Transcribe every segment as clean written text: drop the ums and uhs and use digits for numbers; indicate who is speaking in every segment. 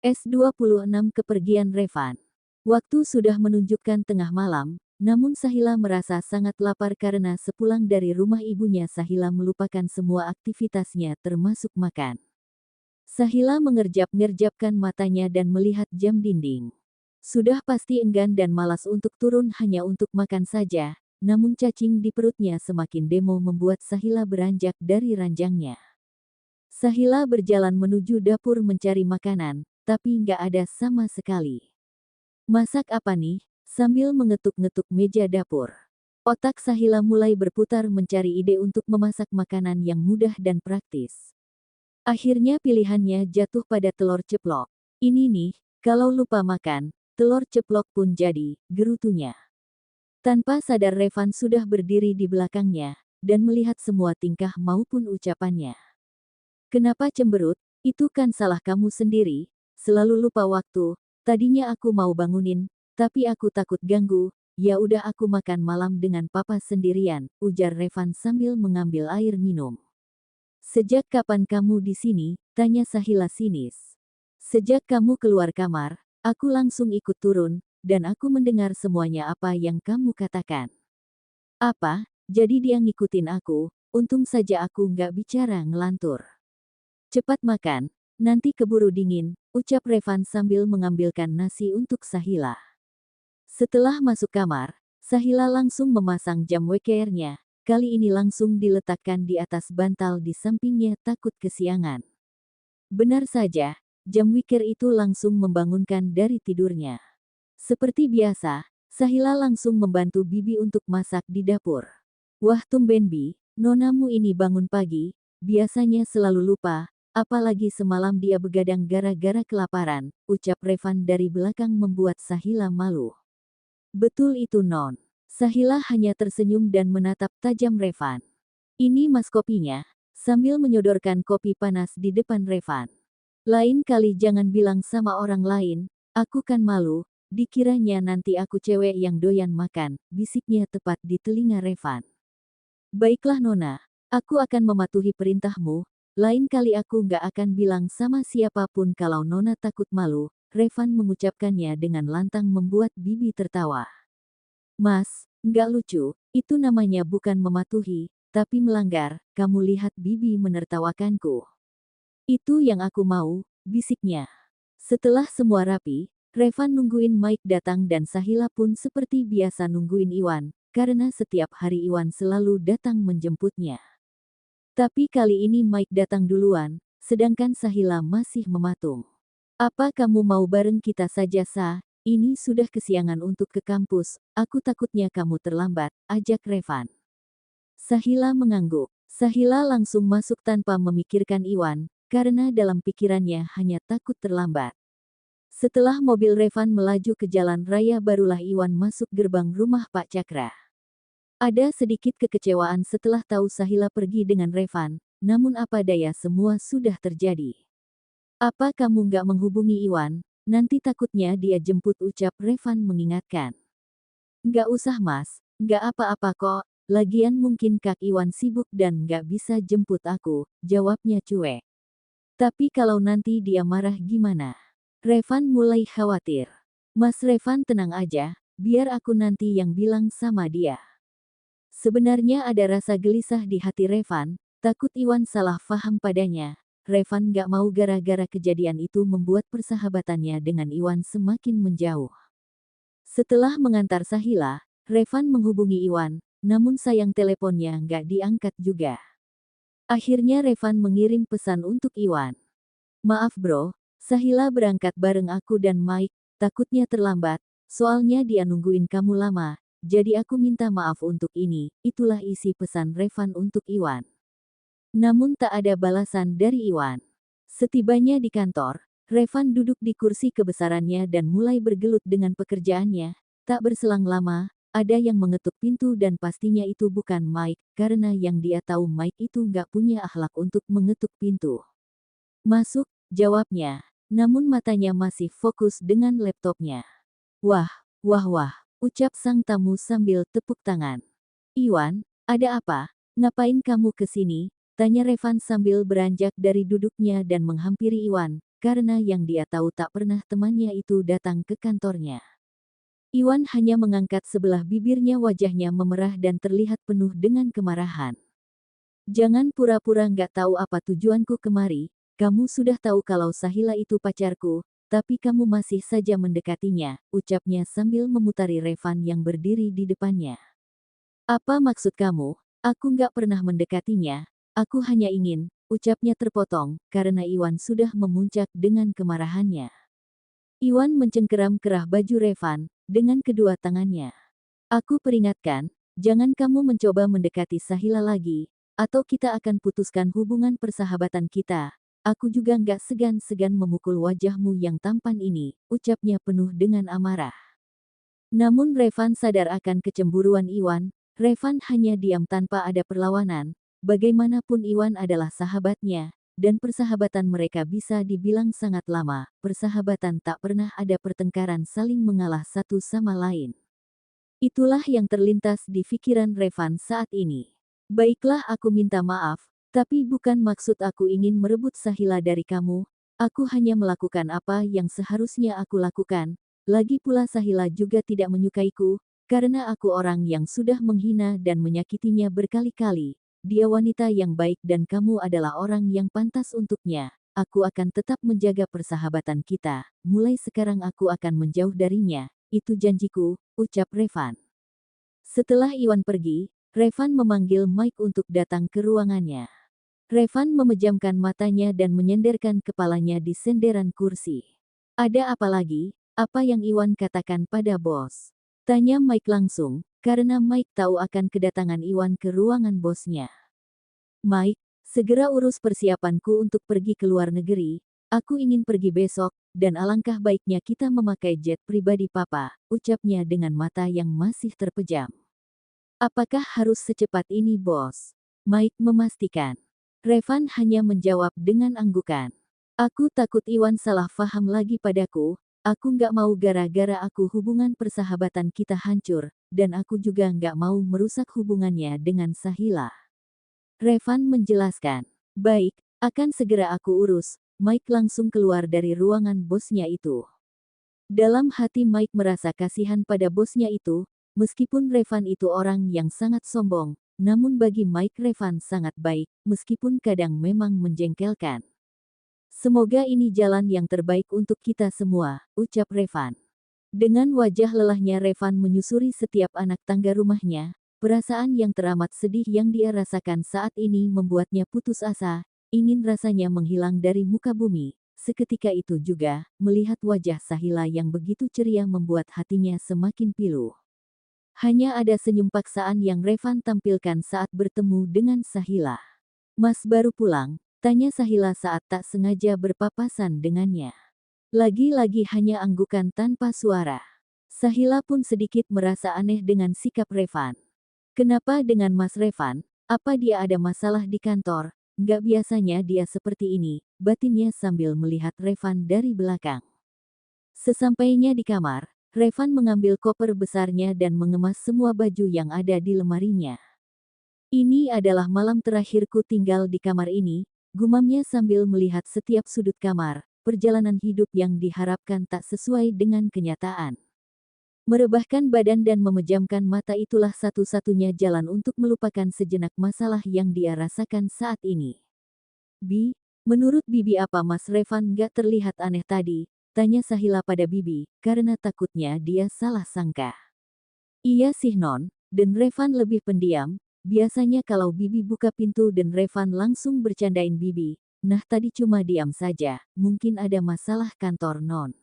Speaker 1: S26 Kepergian Revan. Waktu sudah menunjukkan tengah malam, namun Sahila merasa sangat lapar karena sepulang dari rumah ibunya Sahila melupakan semua aktivitasnya termasuk makan. Sahila mengerjap-ngerjapkan matanya dan melihat jam dinding. Sudah pasti enggan dan malas untuk turun hanya untuk makan saja, namun cacing di perutnya semakin demo membuat Sahila beranjak dari ranjangnya. Sahila berjalan menuju dapur mencari makanan, tapi nggak ada sama sekali. Masak apa nih? Sambil mengetuk-ngetuk meja dapur. Otak Sahila mulai berputar mencari ide untuk memasak makanan yang mudah dan praktis. Akhirnya pilihannya jatuh pada telur ceplok. Ini nih, kalau lupa makan, telur ceplok pun jadi, gerutunya. Tanpa sadar Revan sudah berdiri di belakangnya, dan melihat semua tingkah maupun ucapannya. Kenapa cemberut? Itu kan salah kamu sendiri, selalu lupa waktu. Tadinya aku mau bangunin, tapi aku takut ganggu. Ya udah aku makan malam dengan papa sendirian, ujar Revan sambil mengambil air minum. Sejak kapan kamu di sini? Tanya Sahila sinis. Sejak kamu keluar kamar, aku langsung ikut turun, dan aku mendengar semuanya apa yang kamu katakan. Apa? Jadi dia ngikutin aku, untung saja aku nggak bicara ngelantur. Cepat makan, nanti keburu dingin, ucap Revan sambil mengambilkan nasi untuk Sahila. Setelah masuk kamar, Sahila langsung memasang jam wekernya. Kali ini langsung diletakkan di atas bantal di sampingnya takut kesiangan. Benar saja, jam wiker itu langsung membangunkan dari tidurnya. Seperti biasa, Sahila langsung membantu Bibi untuk masak di dapur. Wah tumben Bi, nonamu ini bangun pagi, biasanya selalu lupa. Apalagi semalam dia begadang gara-gara kelaparan, ucap Revan dari belakang membuat Sahila malu. Betul itu Non. Sahila hanya tersenyum dan menatap tajam Revan. Ini mas kopinya, sambil menyodorkan kopi panas di depan Revan. Lain kali jangan bilang sama orang lain, aku kan malu, dikiranya nanti aku cewek yang doyan makan, bisiknya tepat di telinga Revan. Baiklah Nona, aku akan mematuhi perintahmu. Lain kali aku nggak akan bilang sama siapapun kalau Nona takut malu, Revan mengucapkannya dengan lantang membuat Bibi tertawa. Mas, nggak lucu, itu namanya bukan mematuhi, tapi melanggar, kamu lihat Bibi menertawakanku. Itu yang aku mau, bisiknya. Setelah semua rapi, Revan nungguin Mike datang dan Sahila pun seperti biasa nungguin Iwan, karena setiap hari Iwan selalu datang menjemputnya. Tapi kali ini Mike datang duluan, sedangkan Sahila masih mematung. Apa kamu mau bareng kita saja Sa? Ini sudah kesiangan untuk ke kampus, aku takutnya kamu terlambat, ajak Revan. Sahila mengangguk. Sahila langsung masuk tanpa memikirkan Iwan, karena dalam pikirannya hanya takut terlambat. Setelah mobil Revan melaju ke jalan raya barulah Iwan masuk gerbang rumah Pak Cakra. Ada sedikit kekecewaan setelah tahu Sahila pergi dengan Revan, namun apa daya semua sudah terjadi. Apa kamu nggak menghubungi Iwan? Nanti takutnya dia jemput ucap Revan mengingatkan. Nggak usah mas, nggak apa-apa kok, lagian mungkin Kak Iwan sibuk dan nggak bisa jemput aku, jawabnya cuek. Tapi kalau nanti dia marah gimana? Revan mulai khawatir. Mas Revan tenang aja, biar aku nanti yang bilang sama dia. Sebenarnya ada rasa gelisah di hati Revan, takut Iwan salah faham padanya. Revan gak mau gara-gara kejadian itu membuat persahabatannya dengan Iwan semakin menjauh. Setelah mengantar Sahila, Revan menghubungi Iwan, namun sayang teleponnya gak diangkat juga. Akhirnya Revan mengirim pesan untuk Iwan. Maaf bro, Sahila berangkat bareng aku dan Mike, takutnya terlambat, soalnya dia nungguin kamu lama. Jadi aku minta maaf untuk ini, itulah isi pesan Revan untuk Iwan. Namun tak ada balasan dari Iwan. Setibanya di kantor, Revan duduk di kursi kebesarannya dan mulai bergelut dengan pekerjaannya. Tak berselang lama, ada yang mengetuk pintu dan pastinya itu bukan Mike, karena yang dia tahu Mike itu nggak punya akhlak untuk mengetuk pintu. Masuk, jawabnya, namun matanya masih fokus dengan laptopnya. Wah, wah wah. Ucap sang tamu sambil tepuk tangan. Iwan, ada apa? Ngapain kamu ke sini? Tanya Revan sambil beranjak dari duduknya dan menghampiri Iwan, karena yang dia tahu tak pernah temannya itu datang ke kantornya. Iwan hanya mengangkat sebelah bibirnya, wajahnya memerah dan terlihat penuh dengan kemarahan. Jangan pura-pura nggak tahu apa tujuanku kemari, kamu sudah tahu kalau Sahila itu pacarku, tapi kamu masih saja mendekatinya, ucapnya sambil memutari Revan yang berdiri di depannya. Apa maksud kamu? Aku nggak pernah mendekatinya, aku hanya ingin, ucapnya terpotong, karena Iwan sudah memuncak dengan kemarahannya. Iwan mencengkeram kerah baju Revan dengan kedua tangannya. Aku peringatkan, jangan kamu mencoba mendekati Sahila lagi, atau kita akan putuskan hubungan persahabatan kita. Aku juga nggak segan-segan memukul wajahmu yang tampan ini, ucapnya penuh dengan amarah. Namun Revan sadar akan kecemburuan Iwan. Revan hanya diam tanpa ada perlawanan. Bagaimanapun Iwan adalah sahabatnya, dan persahabatan mereka bisa dibilang sangat lama. Persahabatan tak pernah ada pertengkaran saling mengalah satu sama lain. Itulah yang terlintas di pikiran Revan saat ini. Baiklah, aku minta maaf, tapi bukan maksud aku ingin merebut Sahila dari kamu. Aku hanya melakukan apa yang seharusnya aku lakukan. Lagi pula Sahila juga tidak menyukaiku, karena aku orang yang sudah menghina dan menyakitinya berkali-kali. Dia wanita yang baik dan kamu adalah orang yang pantas untuknya. Aku akan tetap menjaga persahabatan kita. Mulai sekarang aku akan menjauh darinya. Itu janjiku, ucap Revan. Setelah Iwan pergi, Revan memanggil Mike untuk datang ke ruangannya. Revan memejamkan matanya dan menyenderkan kepalanya di senderan kursi. Ada apa lagi? Apa yang Iwan katakan pada bos? Tanya Mike langsung, karena Mike tahu akan kedatangan Iwan ke ruangan bosnya. Mike, segera urus persiapanku untuk pergi ke luar negeri. Aku ingin pergi besok, dan alangkah baiknya kita memakai jet pribadi papa, ucapnya dengan mata yang masih terpejam. Apakah harus secepat ini, bos? Mike memastikan. Revan hanya menjawab dengan anggukan. Aku takut Iwan salah faham lagi padaku. Aku nggak mau gara-gara aku hubungan persahabatan kita hancur, dan aku juga nggak mau merusak hubungannya dengan Sahila. Revan menjelaskan. Baik, akan segera aku urus. Mike langsung keluar dari ruangan bosnya itu. Dalam hati Mike merasa kasihan pada bosnya itu, meskipun Revan itu orang yang sangat sombong, namun bagi Mike Revan sangat baik, meskipun kadang memang menjengkelkan. Semoga ini jalan yang terbaik untuk kita semua, ucap Revan. Dengan wajah lelahnya Revan menyusuri setiap anak tangga rumahnya. Perasaan yang teramat sedih yang dia rasakan saat ini membuatnya putus asa, ingin rasanya menghilang dari muka bumi. Seketika itu juga, melihat wajah Sahila yang begitu ceria membuat hatinya semakin pilu. Hanya ada senyum paksaan yang Revan tampilkan saat bertemu dengan Sahila. Mas baru pulang? Tanya Sahila saat tak sengaja berpapasan dengannya. Lagi-lagi hanya anggukan tanpa suara. Sahila pun sedikit merasa aneh dengan sikap Revan. Kenapa dengan Mas Revan? Apa dia ada masalah di kantor? Nggak biasanya dia seperti ini, batinnya sambil melihat Revan dari belakang. Sesampainya di kamar, Revan mengambil koper besarnya dan mengemas semua baju yang ada di lemarinya. Ini adalah malam terakhirku tinggal di kamar ini, gumamnya sambil melihat setiap sudut kamar. Perjalanan hidup yang diharapkan tak sesuai dengan kenyataan. Merebahkan badan dan memejamkan mata itulah satu-satunya jalan untuk melupakan sejenak masalah yang dia rasakan saat ini. Menurut Bibi apa Mas Revan nggak terlihat aneh tadi? Tanya Sahila pada Bibi, karena takutnya dia salah sangka. Iya sih Non, dan Revan lebih pendiam. Biasanya kalau Bibi buka pintu dan Revan langsung bercandain Bibi. Nah tadi cuma diam saja, mungkin ada masalah kantor Non.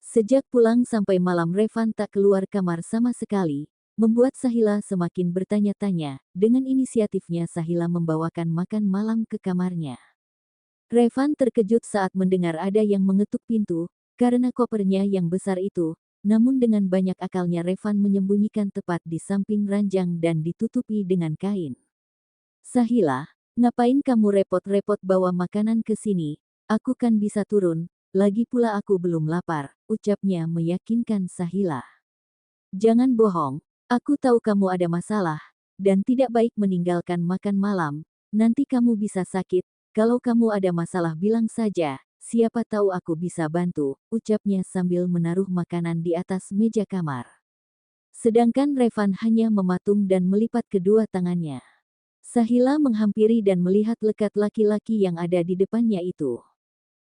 Speaker 1: Sejak pulang sampai malam Revan tak keluar kamar sama sekali, membuat Sahila semakin bertanya-tanya. Dengan inisiatifnya Sahila membawakan makan malam ke kamarnya. Revan terkejut saat mendengar ada yang mengetuk pintu, karena kopernya yang besar itu, namun dengan banyak akalnya Revan menyembunyikan tepat di samping ranjang dan ditutupi dengan kain. Sahila, ngapain kamu repot-repot bawa makanan ke sini? Aku kan bisa turun, lagi pula aku belum lapar, ucapnya meyakinkan Sahila. Jangan bohong, aku tahu kamu ada masalah, dan tidak baik meninggalkan makan malam, nanti kamu bisa sakit, kalau kamu ada masalah bilang saja, Siapa tahu aku bisa bantu, ucapnya sambil menaruh makanan di atas meja kamar. Sedangkan Revan hanya mematung dan melipat kedua tangannya. Sahila menghampiri dan melihat lekat laki-laki yang ada di depannya itu.